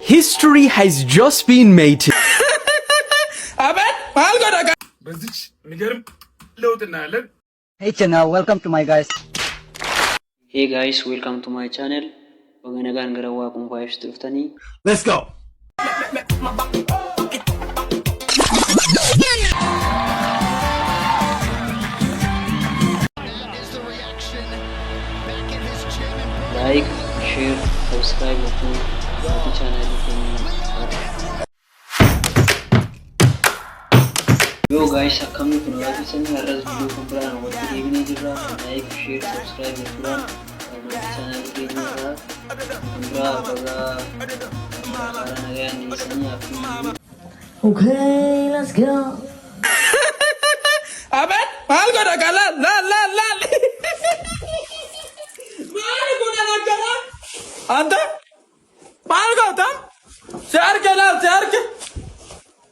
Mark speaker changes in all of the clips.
Speaker 1: history has just been made.
Speaker 2: Hey channel, welcome to my guys.
Speaker 3: Hey guys, welcome to my channel.
Speaker 1: Let's go.
Speaker 3: Like, share, subscribe to the channel. Yo guys, akkam kun waati sanii har'as video kun biraan walitti deebinee jirra. Like, share, subscribe gochuudhaan channel keenya irraa biraa baga haala nagayaan dhiyeessanii akka
Speaker 4: Okay, let's go.
Speaker 5: Abet, mahal ko na kala. La. Mahal ko na kala. Anta? Mahal ko tam? Share ke.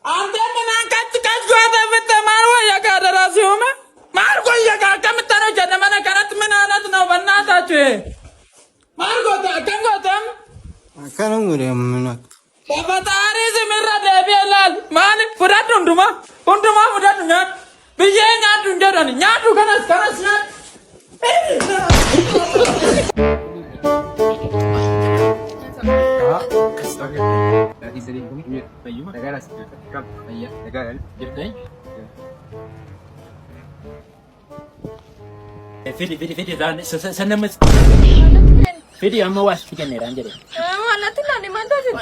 Speaker 5: Anta menang kat gua ada betul mahal ya ka darasi home. Mahal ko ya ka kam tano jana mana karat menana tu na banna ta chue. Mahal ko tam?
Speaker 6: Akan ngure menat.
Speaker 5: Bapa tari se merra debi lal. Mahal furat unduma furat nyat. Biye nyatu jaran nyatu kanas nyat.
Speaker 7: Fidi dan sanamat. Fidi amma was fikirnya ranjare.
Speaker 4: Mana tulah ni mana tu?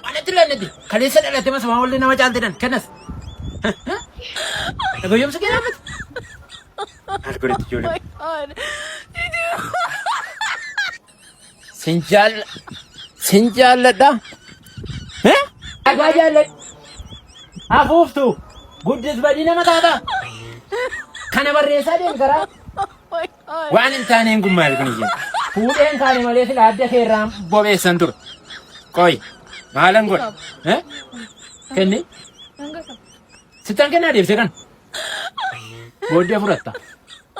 Speaker 7: Mana tulah nanti? Kalian sedang latih mas mau lina macam tu dan kanas. Aku jam sekian apa? Aku dah tujuh. Sinjal dah. Aku aja lek. Afuf tu. Goodness badi nama tata. Kana berresa dia kara. Waan intaane ngummaal kun ije. Fuudheen kaane malee sila adda keerraan bobeessan ture. Qoy. Maalan godha? Kenni? Sitan kennaa deebisee kan? Booddee fudhatta.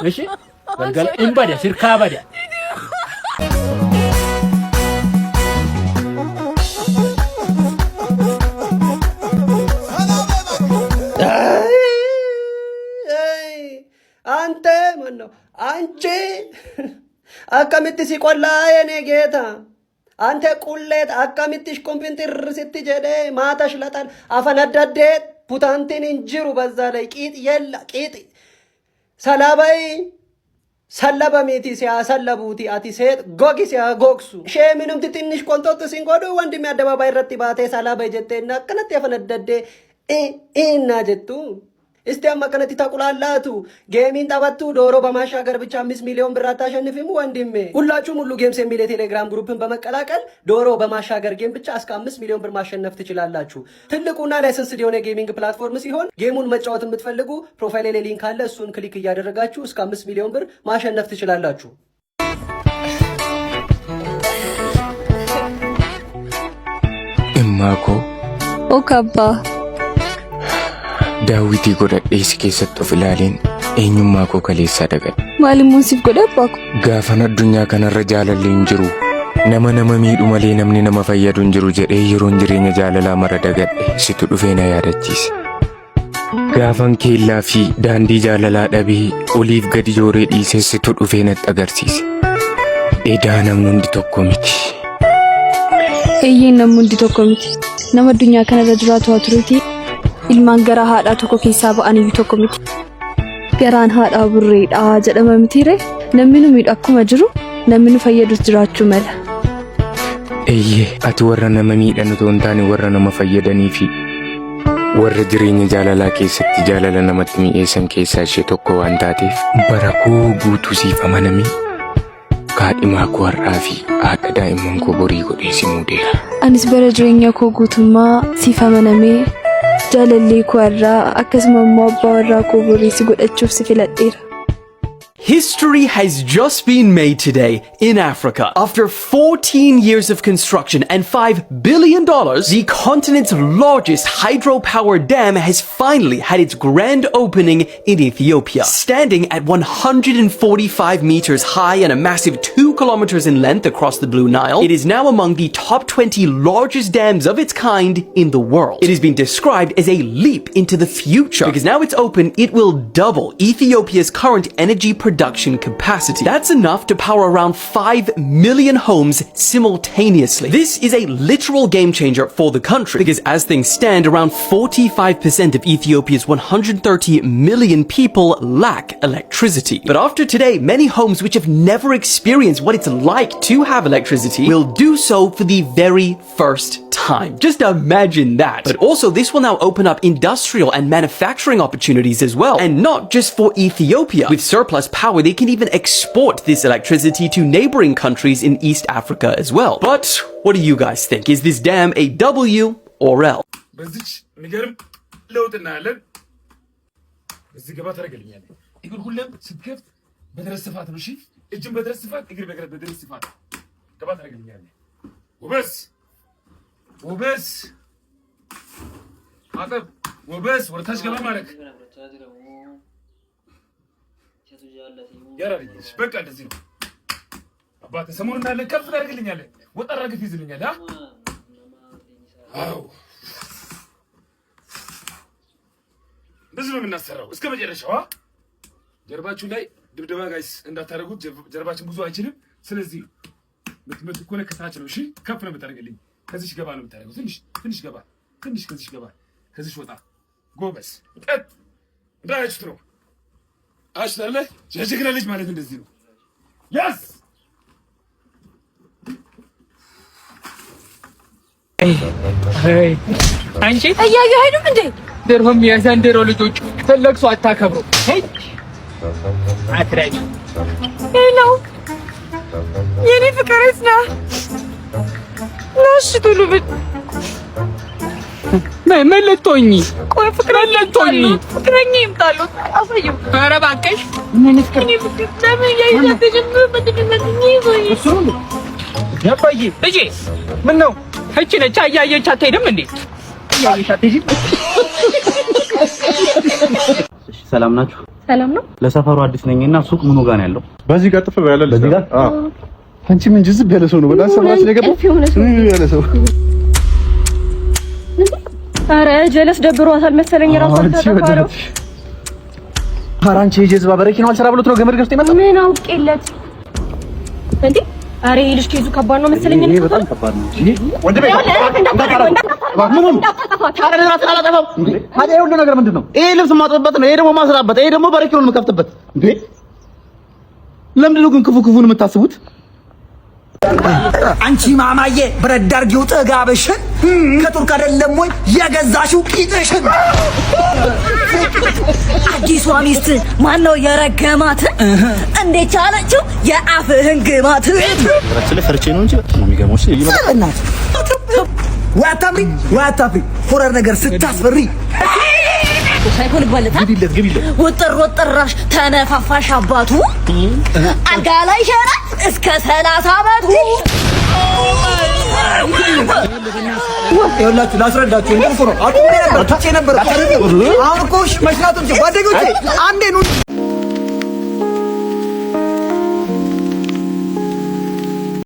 Speaker 7: Ishi? Galgala hin bada sirkaa bada.
Speaker 2: Ante mano, anche. Akkamitti si qollaa yene geeta. Ante qulleet akkamittish kompintir sitti jedhee maatash laxan afan adda addeet putantiin hin jiru bazzaa ላይ ቂጥ የለ ቂጥ ሰላባይ ሰለበሚቲ ሲያሰለቡቲ አቲ ሴት ጎጊ ሲያጎክሱ ሼምንም ትንሽ ቆንጦት ሲንጎዱ ወንድም አደባባይ ረቲ ባቴ ሰላባይ ጀቴና ከነት ያፈነደደ ኢና ጀቱ እስቲ አማከነቲ ታቁላላቱ ጌሚን ጠበቱ ዶሮ በማሻገር ብቻ 5 ሚሊዮን ብር አታሸንፊም ወንድሜ። ሁላችሁም ሁሉ ጌምስ የሚል የቴሌግራም ግሩፕን በመቀላቀል ዶሮ በማሻገር ጌም ብቻ እስከ 5 ሚሊዮን ብር ማሸነፍ ትችላላችሁ። ትልቁና ላይሰንስድ የሆነ ጌሚንግ ፕላትፎርም ሲሆን ጌሙን መጫወት የምትፈልጉ ፕሮፋይል ላይ ሊንክ አለ። እሱን ክሊክ እያደረጋችሁ እስከ 5 ሚሊዮን ብር ማሸነፍ ትችላላችሁ።
Speaker 8: እማኮ
Speaker 4: ኦካባ
Speaker 8: daawwitii godhadhee si keessatti of ilaaleen eenyummaa koo kaleessaa dagadhe.
Speaker 4: Maalimmoo siif godhe abbaako?
Speaker 8: Gaafan addunyaa kanarra jaalalli hin jiru. Nama miidhu malee namni nama fayyadu hin jiru jedhee yeroon jireenya jaalalaa mara dagadhe situ dhufee na yaadachiise. Gaafan keellaa fi daandii jaalalaa dhabee oliif gadi jooree dhiisee situ dhufee natti agarsiise. Edaa namni hundi tokko miti.
Speaker 4: Eeyyeen namni hundi tokko miti. Nama addunyaa kanarra jiraatu haa turuuti. Ilmaan garaa haadhaa tokko keessaa ba'anii tokko miti. Garaan haadhaa burreedha jedhama mitiire. Namni nu miidhu akkuma jiru namni nu fayyadus jiraachuu mala.
Speaker 8: Eeyyee ati warra nama miidhan otoo hin taane warra nama fayyadanii fi warra jireenya jaalalaa keessatti jaalala namatti mi'eessan keessaa ishee tokko waan taateef bara koo guutuu siif amanamee kaadhimaa koo har'aa fi haadha daa'imman koo borii godhee si muudeera.
Speaker 4: Anis bara jireenya koo guutummaa siif amanamee jaalallee koo irraa akkasuma immoo abbaa warraa koo borii si godhachuuf si filadheera.
Speaker 1: History has just been made today in Africa. After 14 years of construction and $5 billion, the continent's largest hydropower dam has finally had its grand opening in Ethiopia. Standing at 145 meters high and a massive 2 kilometers in length across the Blue Nile, it is now among the top 20 largest dams of its kind in the world. It has been described as a leap into the future because now it's open, it will double Ethiopia's current energy production capacity. That's enough to power around 5 million homes simultaneously. This is a literal game changer for the country because as things stand, around 45% of Ethiopia's 130 million people lack electricity. But after today, many homes which have never experienced what it's like to have electricity will do so for the very first time. Just imagine that. But also, this will now open up industrial and manufacturing opportunities as well. And not just for Ethiopia. With surplus power, they can even export this electricity to neighboring countries in East Africa as well. But what do you guys think? Is this dam a W or L?
Speaker 9: وبس ورتاش كمان مالك يا راجل بقى እንደዚህ ነው አባቴ ሰሞኑን እንዳለ ከፍ ታደርግልኛለ ወጣ አድርገህ ትይዝልኛለ አው ብዙ ነው የምናሰራው እስከ መጨረሻው ጀርባችሁ ላይ ድብደባ ጋይስ እንዳታረጉት ጀርባችን ብዙ አይችልም ስለዚህ ምትመት ኮነ ከታች ነው እሺ ከፍ ነው የምታደርግልኝ ከዚህ ገባ ነው የምታደርገው ትንሽ ገባ ከዚህ ገባ ከዚህ ወጣ ጎበስ ቀጥ እንዳይችት ነው አሽላለ ጀጅግራ ልጅ ማለት እንደዚህ ነው ያስ አይ አንቺ አያዩ አይደም እንዴ ደርሆም ያዛንደሮ ልጆች ተለቅሶ አታከብሩ ሄይ አትራይ ሄሎ የኔ ፍቅርስ ነው ናሽ ቱሉብ መለቶኝ ቆይ ፍቅረለቶኝ ፍቅረኛ ይምጣሉ አሳዩ ኧረ እባክሽ ምን ፍቅረኛ ለምን ያይዛተጅም በትግነትኝ ይዞኝ እሱ ነው ያባዬ እጂ ምን ነው እቺ ነች አያየች አትሄድም እንዴ አያየች አትሄድም
Speaker 10: ሰላም ናችሁ
Speaker 4: ሰላም ነው
Speaker 10: ለሰፈሩ አዲስ ነኝና ሱቅ ምኑ ጋር ነው ያለው
Speaker 11: በዚህ ጋር ጥፍ ያለ
Speaker 10: በዚህ ጋር
Speaker 11: አዎ አንቺ ምን ጅዝብ ያለ ሰው ነው በጣም ሰማች ነገር ያለ ሰው
Speaker 4: አረ ጀለስ ደብሯታል መሰለኝ ራሷን ተጣጣለው
Speaker 10: አራንቺ የጀዝባ በረኪ ነው አልሰራ ብሎት ነው ገመድ ገዝቶ ይመጣ
Speaker 4: ምን አውቄለት እንዴ አረ ይልሽ ከይዙ ከባድ ነው መሰለኝ
Speaker 10: ይሄ በጣም ከባድ ነው እንጂ ወንድሜ ታዲያ ሁሉ ነገር ምንድነው ይሄ ልብስ ማጥበበት ነው ይሄ ደግሞ ማስራበት ይሄ ደግሞ በረኪ ነው የምከፍትበት እንዴ ለምንድን ነው ግን ክፉን የምታስቡት
Speaker 12: አንቺ ማማዬ ብረት አድርጊው ጥጋብሽን ከቱርክ አይደለም ወይ የገዛሽው ቂጥሽን አዲሷ ሚስት ማን ነው የረገማት እንዴት ቻለችው የአፍህን ግማት
Speaker 10: ወራችለ ፈርቼ ነው እንጂ በጣም ነው የሚገርመው እሺ
Speaker 12: ይመጣናት ዋታፍሪ ሆረር ነገር ስታስፈሪ ሳይኮን ይባላል
Speaker 10: ግቢለት
Speaker 12: ወጥራሽ ተነፋፋሽ አባቱ አልጋ ላይ ሸራ እስከ 30 አመቱ
Speaker 2: ይኸውላችሁ ላስረዳችሁ እንደምኮ ነው አቁሜ ነበር ታቼ ነበር አሁን እኮ መሽናቱን ጓደኞቼ አንዴ ነው